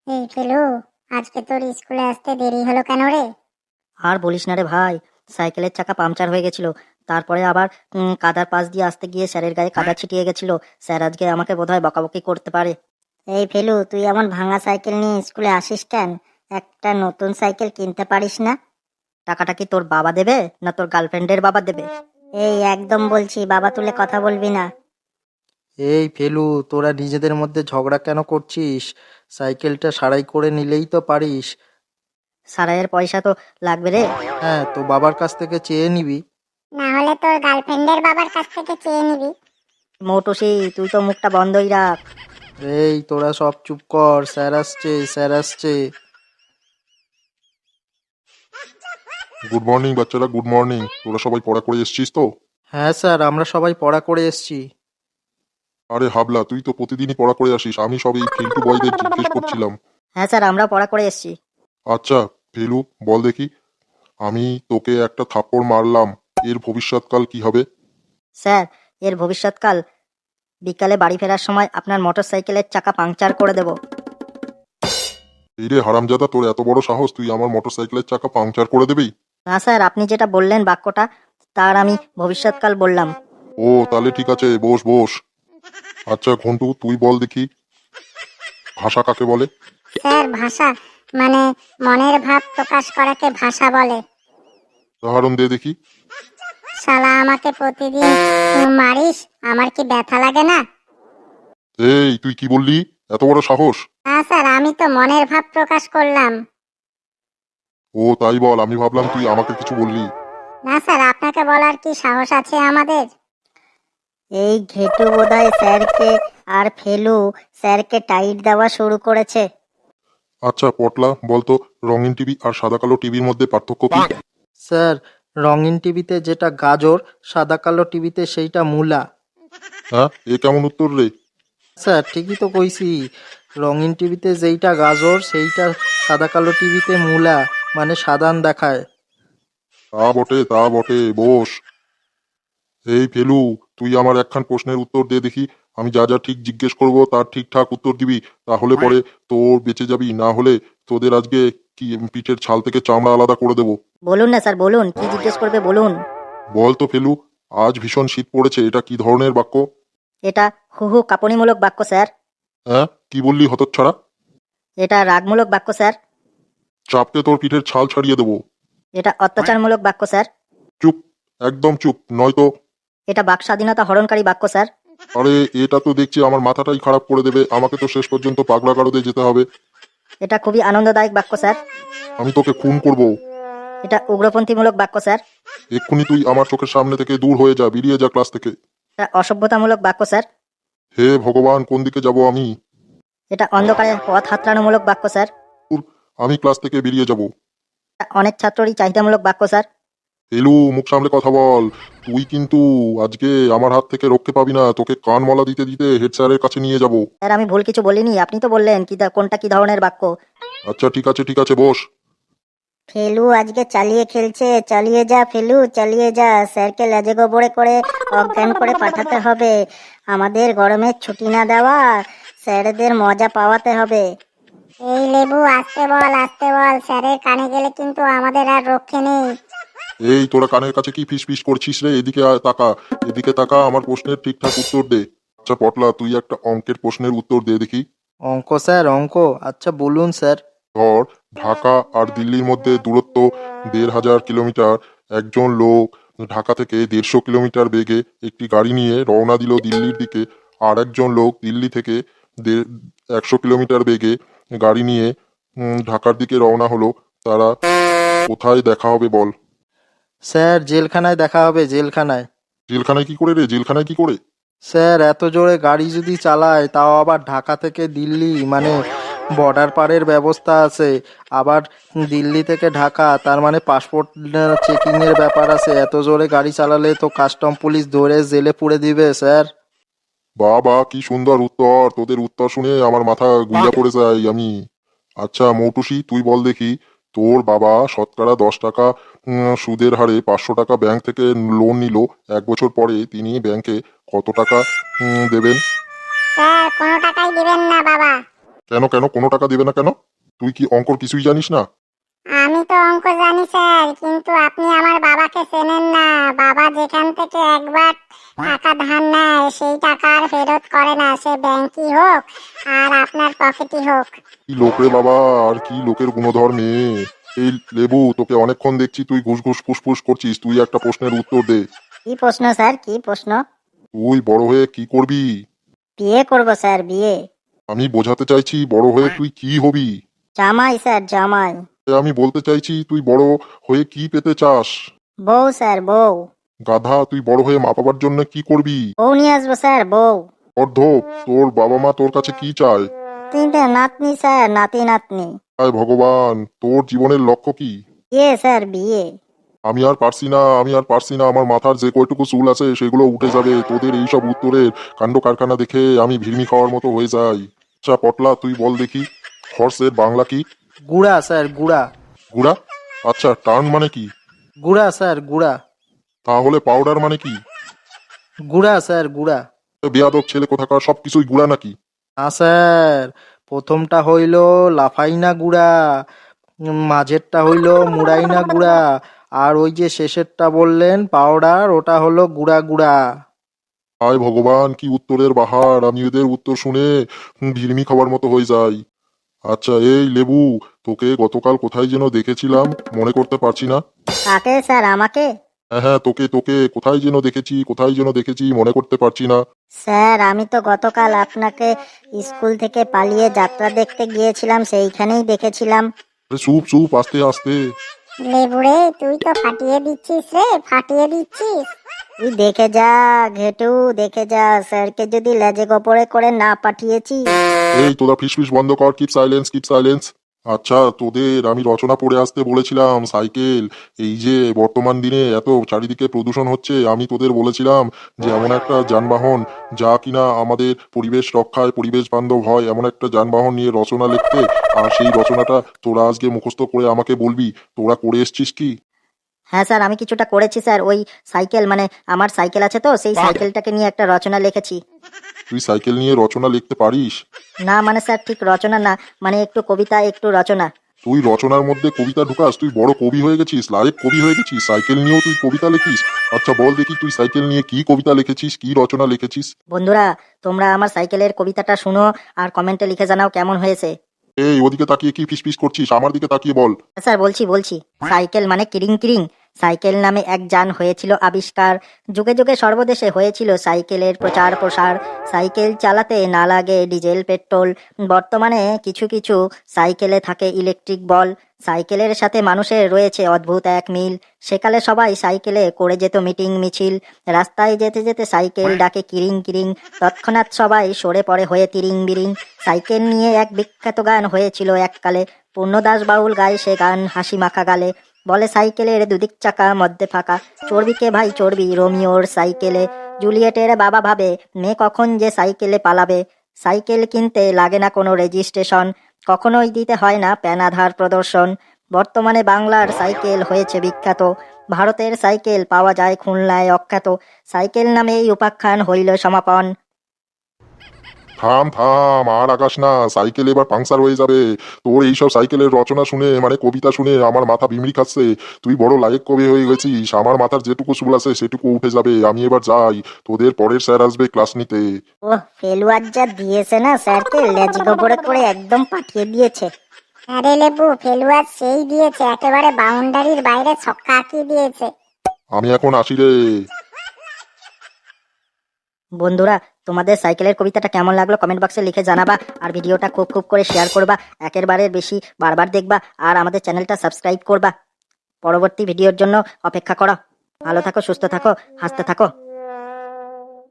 এই ফেলু, আজকে তোর স্কুলে আসতে দেরি হলো কেন রে? আর বলিস না রে ভাই, সাইকেলের চাকা পাংচার হয়ে গেছিল। তারপরে আবার কাদার পাশ দিয়ে আসতে গিয়ে স্যারের গায়ে কাদা ছিটিয়ে গেছিল। স্যার আজকে আমাকে বোধহয় বকাবকি করতে পারে। এই ফেলু, তুই এমন ভাঙা সাইকেল নিয়ে স্কুলে আসিস কেন? একটা নতুন সাইকেল কিনতে পারিস না? টাকাটা কি তোর বাবা দেবে না তোর গার্লফ্রেন্ডের বাবা দেবে? এই একদম বলছি, বাবা তুলে কথা বলবি না। এই ফেলু, তোরা নিজেদের মধ্যে ঝগড়া কেন করছিস? সাইকেলটা সারাই করে নিলেই তো পারিস। সারাইয়ের পয়সা তো লাগবে রে। হ্যাঁ, তো বাবার কাছ থেকে চেয়ে নিবি। না হলে তোর গার্লফ্রেন্ডের বাবার কাছ থেকে চেয়ে নিবি। মৌটুসি, তুই তো মুখটা বন্ধই রাখ। এই তোরা সব চুপ কর, স্যার আসছে, স্যার আসছে। গুড মর্নিং বাচ্চারা, গুড মর্নিং। তোরা সবাই পড়া করে এসছিস তো? হ্যাঁ স্যার, আমরা সবাই পড়া করে এসেছি। আরে হাবলা, তুই তো প্রতিদিনই পড়া করে আসিস। আমি সব এই ফেলটু বয়দের জিজ্ঞেস করছিলাম। হ্যাঁ স্যার, আমরা পড়া করে এসেছি। আচ্ছা ফেলু, বল দেখি, আমি তোকে একটা থাপ্পড় মারলাম, এর ভবিষ্যৎকাল কি হবে? স্যার, এর ভবিষ্যৎকাল বিকালে বাড়ি ফেরার সময় আপনার মোটর সাইকেলের চাকা পাংচার করে দেব। এই রে হারামজাদা, তোর এত বড় সাহস, তুই আমার মোটর সাইকেলের চাকা পাংচার করে দেবি? না স্যার, আপনি যেটা বললেন বাক্যটা, তার আমি ভবিষ্যৎকাল বললাম। ও তাহলে ঠিক আছে, বস বস। আচ্ছা ঘন্টু, তুই বল দেখি, ভাষা কাকে বলে? স্যার, ভাষা মানে মনের ভাব প্রকাশ করাকে ভাষা বলে। উদাহরণ দে দেখি। শালা, আমাকে প্রতিদিন মারিস, আমার কি ব্যথা লাগে না? এই তুই কি বললি? এত বড় সাহস? না স্যার, আমি তো মনের ভাব প্রকাশ করলাম। ও তাই বল, আমি ভাবলাম তুই আমাকে কিছু বললি। না স্যার, আপনাকে বলার কি সাহস আছে আমাদের? এই ঘেটু বোধহয় স্যারকে আর ফেলু স্যারকে টাইট দেওয়া শুরু করেছে। আচ্ছা পটলা, বলতো রঙিন টিভি আর সাদা কালো টিভির মধ্যে পার্থক্য কি? স্যার, রঙিন টিভিতে যেটা গাজর, সাদা কালো টিভিতে সেইটা মূলা। হ্যাঁ, এ কেমন উত্তর রে? স্যার ঠিকই তো কইছি, রঙিন টিভিতে যেইটা গাজর সেইটা সাদা কালো টিভিতে মূলা, মানে সাদান দেখায়। তা বটে, তা বটে, বস। এই ফেলু, তুই আমার একখান প্রশ্নের উত্তর দে দেখি। আমি যা যা ঠিক জিজ্ঞেস করব তার ঠিকঠাক উত্তর দিবি, তাহলে পরে তোর বেঁচে যাবি, না হলে তোদের আজকে কি পিঠের ছাল থেকে চামড়া আলাদা করে দেবো। বলুন না স্যার, বলুন, কি জিজ্ঞেস করবে বলুন। বল তো ফেলু, আজ ভীষণ শীত পড়েছে, এটা কি ধরনের বাক্য? এটা হুহু কাঁপুনিমূলক বাক্য স্যার। হ্যাঁ, কি বললি হতচ্ছাড়া? এটা রাগমূলক বাক্য স্যার। চাপতে তোর পিঠের ছাল ছাড়িয়ে দেবো। এটা অত্যাচারমূলক বাক্য স্যার। চুপ, একদম চুপ, নয়তো। এটা বাক স্বাধীনতা হরণকারী বাক্য স্যার। আরে এটা তো দেখছি আমার মাথাটাই খারাপ করে দেবে, আমাকে তো শেষ পর্যন্ত পাগলা গারদে যেতে হবে। এটা খুবই আনন্দদায়ক বাক্য স্যার। আমি তোকে খুন করব। এটা উগ্রপন্থীমূলক বাক্য স্যার। এক্ষুনি তুই আমার চোখের সামনে থেকে দূর হয়ে যা, বেরিয়ে যা ক্লাস থেকে। এটা অসভ্যতামূলক বাক্য স্যার। হে ভগবান, কোন দিকে যাব আমি? এটা অন্ধকারে পথ হাতড়ানোমূলক বাক্য স্যার। উর, আমি ক্লাস থেকে বেরিয়ে যাব। এটা অনেক ছাত্ররই চাহিদামূলক বাক্য স্যার। এলু, মুখ সামলে কথা বল। তুই কিন্তু আজকে আমার হাত থেকে রক্ষে পাবি না, তোকে কান মলা দিতে দিতে হেড স্যারের কাছে নিয়ে যাব। স্যার, আমি ভুল কিছু বলিনি, আপনি তো বললেন কোনটা কি ধরনের বাক্য। আচ্ছা ঠিক আছে, ঠিক আছে, বস। ফেলু আজকে চালিয়ে খেলছে, চালিয়ে যা ফেলু, চালিয়ে যা। স্যারকে লেজে গোবরে করে অজ্ঞান করে পাঠাতে হবে। আমাদের গরমের ছুটি না দেওয়া, স্যারদের মজা পাওয়াতে হবে। এই লেবু, আসতে বল, আসতে বল, স্যারের কানে গেলে কিন্তু আমাদের আর রক্ষে নেই। এই তোরা কানের কাছে কি ফিস ফিস করছিস রে? এদিকে আয়, তাকা, এদিকে তাকা, আমার প্রশ্নের ঠিকঠাক উত্তর দে। আচ্ছা পটলা, তুই একটা অঙ্কের প্রশ্নের উত্তর দে দেখি। অঙ্ক স্যার, অঙ্ক? আচ্ছা বলুন স্যার। ধর, ঢাকা আর দিল্লির মধ্যে দূরত্ব ১,৫০০ কিলোমিটার। একজন লোক ঢাকা থেকে ১৫০ কিলোমিটার বেগে একটি গাড়ি নিয়ে রওনা দিল দিল্লির দিকে। আর একজন লোক দিল্লি থেকে ১০০ কিলোমিটার বেগে গাড়ি নিয়ে ঢাকার দিকে রওনা হলো। তারা কোথায় দেখা হবে বল? স্যার, জেলখানায় দেখা হবে, জেলখানায়। জেলখানায় কি করে রে? জেলখানায় কি করে? স্যার, এত জোরে গাড়ি যদি চালায়, তাও আবার ঢাকা থেকে দিল্লি, মানে বর্ডার পারের ব্যবস্থা আছে। আবার দিল্লি থেকে ঢাকা, তার মানে পাসপোর্ট চেকিং এর ব্যাপার আছে। এত জোরে গাড়ি চালালে তো কাস্টম পুলিশ ধরে জেলে পুরে দিবে স্যার। বাবা কি সুন্দর উত্তর! তোদের উত্তর শুনে আমার মাথা গুইয়া পড়ে যায় আমি। আচ্ছা মৌটুসি, তুই বল দেখি, তোর বাবা শতকরা 10 টাকা সুদের হারে 500 টাকা ব্যাংক থেকে লোন নিল। 1 বছর পরে তিনি ব্যাংকে কত টাকা দেবেন? স্যার, কোনো টাকাই দিবেন না বাবা। কেন কেন কোনো টাকা দেবে না কেন? তুই কি অঙ্কর কিছুই জানিস না? আমি তো অঙ্ক জানি স্যার, কিন্তু আপনি আমার বাবাকে চেনেন না। বাবা যেখান থেকে একবার টাকা ধার নেয় সেই টাকা আর ফেরত করে না, সে ব্যাংকই হোক আর আপনার পকেটই হোক। কি লোক রে বাবা, আর কি লোকের গুণধর মেয়ে। এই লেবু, তোকে অনেকক্ষণ দেখছি তুই ঘুষ ঘুষ ফুসফুস করছিস, তুই একটা প্রশ্নের উত্তর দে। কি প্রশ্ন স্যার, কি প্রশ্ন? তুই বড় হয়ে কি করবি? বিয়ে করব স্যার, বিয়ে। আমি বোঝাতে চাইছি বড় হয়ে তুই কি হবি। জামাই স্যার, জামাই। আমি বলতে চাইছি তুই বড় হয়ে কি পেতে চাস। বউ স্যার, বউ। গাধা, তুই বড় হয়ে মা বাবার জন্য কি করবি? বউ নিয়ে আসবো স্যার, বউ। অর্ধপ, তোর বাবা মা তোর কাছে কি চায়? তিনটে নাতনি স্যার, নাতি নাতনি। হায় ভগবান, তোর জীবনের লক্ষ্য কি? বিয়ে স্যার, বিয়ে। আমি আর পারছি না, আমি আর পারছি না, আমার মাথার যে কয়টুকু চুল আছে সেগুলো উঠে যাবে তোদের এইসব উত্তরের কাণ্ড কারখানা দেখে। আমি ভিড়মি খাওয়ার মতো হয়ে যাই। আচ্ছা পটলা, তুই বল দেখি, হর্সের বাংলা কি? গুড়া স্যার, গুড়া। গুড়া? আচ্ছা, টার্ন মানে কি? গুড়া স্যার, গুড়া। তাহলে পাউডার মানে কি? গুড়া স্যার, গুড়া। বেয়াদব ছেলে কোথাকার, সব কিছুই গুড়া নাকি? না স্যার, প্রথমটা হইল লাফাইনা গুড়া, মাঝেরটা হইল মুড়াইনা গুড়া, আর ওই যে শেষেরটা বললেন পাউডার, ওটা হলো গুড়া গুড়া। হায় ভগবান, কি উত্তরের বাহার! আমি এদের উত্তর শুনে ভিড়মি খাওয়ার মতো হয়ে যাই। আচ্ছা এই লেবু, তোকে গতকাল কোথায় যেন দেখেছিলাম, মনে করতে পারছি না। কাকে স্যার, আমাকে? হ্যাঁ হ্যাঁ, তোকে তোকে কোথায় যেন দেখেছি, কোথায় যেন দেখেছি, মনে করতে পারছি না। স্যার, আমি তো গতকাল আপনাকে স্কুল থেকে পালিয়ে যাত্রা দেখতে গিয়েছিলাম, সেইখানেই দেখেছিলাম। আরে চুপ চুপ, আস্তে আস্তে। লেবুরে, তুই তো ফাটিয়ে দিচ্ছিস রে, ফাটিয়ে দিচ্ছিস। তুই দেখে যা ঘেটু, দেখে যা, স্যারকে যদি লেজে গোপরে করে না পাঠিয়েছি। এই তোরা ফিসফিস বন্ধ কর, কিপ সাইলেন্স, কিপ সাইলেন্স। আচ্ছা তোদের আমি রচনা পড়ে আসতে বলেছিলাম, সাইকেল। এই যে বর্তমান দিনে এত চারিদিকে প্রদূষণ হচ্ছে, আমি তোদের বলেছিলাম যে এমন একটা যানবাহন যা কিনা আমাদের পরিবেশ রক্ষায়, পরিবেশ বান্ধব হয়, এমন একটা যানবাহন নিয়ে রচনা লিখতে। আর সেই রচনাটা তোরা আজকে মুখস্থ করে আমাকে বলবি তোরা করে এসছিস কি। হ্যাঁ স্যার, আমি কিছুটা করেছি স্যার। ওই সাইকেল মানে আমার সাইকেল আছে তো, সেই সাইকেলটাকে নিয়ে একটা রচনা লিখেছি। তুই সাইকেল নিয়ে রচনা লিখতে পারিস? না মানে স্যার, ঠিক রচনা না, মানে একটু কবিতা একটু রচনা। তুই রচনার মধ্যে কবিতা ঢুকাস? তুই বড় কবি হয়ে গেছিস, লায়েক কবি হয়ে গেছিস, সাইকেল নিয়েও তুই কবিতা লিখিস? আচ্ছা বল দেখি, তুই সাইকেল নিয়ে কি কবিতা লিখেছিস, কি রচনা লিখেছিস? বন্ধুরা, তোমরা আমার সাইকেলের কবিতাটা শুনো আর কমেন্টে লিখে জানাও কেমন হয়েছে। এই ওদিকে তাকিয়ে কি ফিসফিস করছিস, আমার দিকে তাকিয়ে বল। স্যার বলছি বলছি, সাইকেল মানে কিরিং কিরিং। সাইকেল নামে এক যান হয়েছিল আবিষ্কার, যুগে যুগে সর্বদেশে হয়েছিল সাইকেলের প্রচার প্রসার। সাইকেল চালাতে না লাগে ডিজেল পেট্রোল, বর্তমানে কিছু কিছু সাইকেলে থাকে ইলেকট্রিক বল। সাইকেলের সাথে মানুষের রয়েছে অদ্ভুত এক মিল। সেকালে সবাই সাইকেলে করে যেত মিটিং মিছিল, রাস্তায় যেতে যেতে সাইকেল ডাকে কিরিং কিরিং, তৎক্ষণাৎ সবাই সরে পড়ে হয়ে তিরিং বিরিং। সাইকেল নিয়ে এক বিখ্যাত গান হয়েছিল এককালে, পূর্ণদাস বাউল গায় সে গান হাসি মাখা গালে। বলে সাইকেলের দুদিক চাকা মধ্যে ফাঁকা, চড়বি কে ভাই চড়বি রোমিওর সাইকেলে। জুলিয়েটের বাবা ভাবে মেয়ে কখন যে সাইকেলে পালাবে। সাইকেল কিনতে লাগে না কোনো রেজিস্ট্রেশন, কখনোই দিতে হয় না প্যান আধার প্রদর্শন। বর্তমানে বাংলার সাইকেল হয়েছে বিখ্যাত, ভারতের সাইকেল পাওয়া যায় খুলনায় অখ্যাত। সাইকেল নামে এই উপাখ্যান হইল সমাপন। থাম থাম, আর আকাশ না, সাইকেল এবার পাংচার হয়ে যাবে। তোর এইসব সাইকেলের রচনা শুনে, মানে কবিতা শুনে আমার মাথা বিমড়ি খাচ্ছে। তুই বড় লায়েক কবি হয়ে গেছিস, আমার মাথার যেটুকু চুল আছে সেটুকু উঠে যাবে। আমি এবার যাই, তোদের পরের স্যার আসবে ক্লাস নিতে। ও ফেলুয়ার যা দিয়েছে না স্যারকে, লেজে গোবরে করে একদম পাঠিয়ে দিয়েছে। আরে লেবু, ফেলুয়ার সেই দিয়েছে, একেবারে বাউন্ডারির বাইরে ছক্কা আঁকিয়ে দিয়েছে। আমি এখন আসি রে। বন্ধুরা, তোমাদের সাইকেলের কবিতাটা কেমন লাগলো কমেন্ট বক্সে লিখে জানাবা, আর ভিডিওটা খুব খুব করে শেয়ার করবা, একের বারের বেশি বারবার দেখবা, আর আমাদের চ্যানেলটা সাবস্ক্রাইব করবা। পরবর্তী ভিডিওর জন্য অপেক্ষা করো। ভালো থাকো, সুস্থ থাকো, হাসতে থাকো।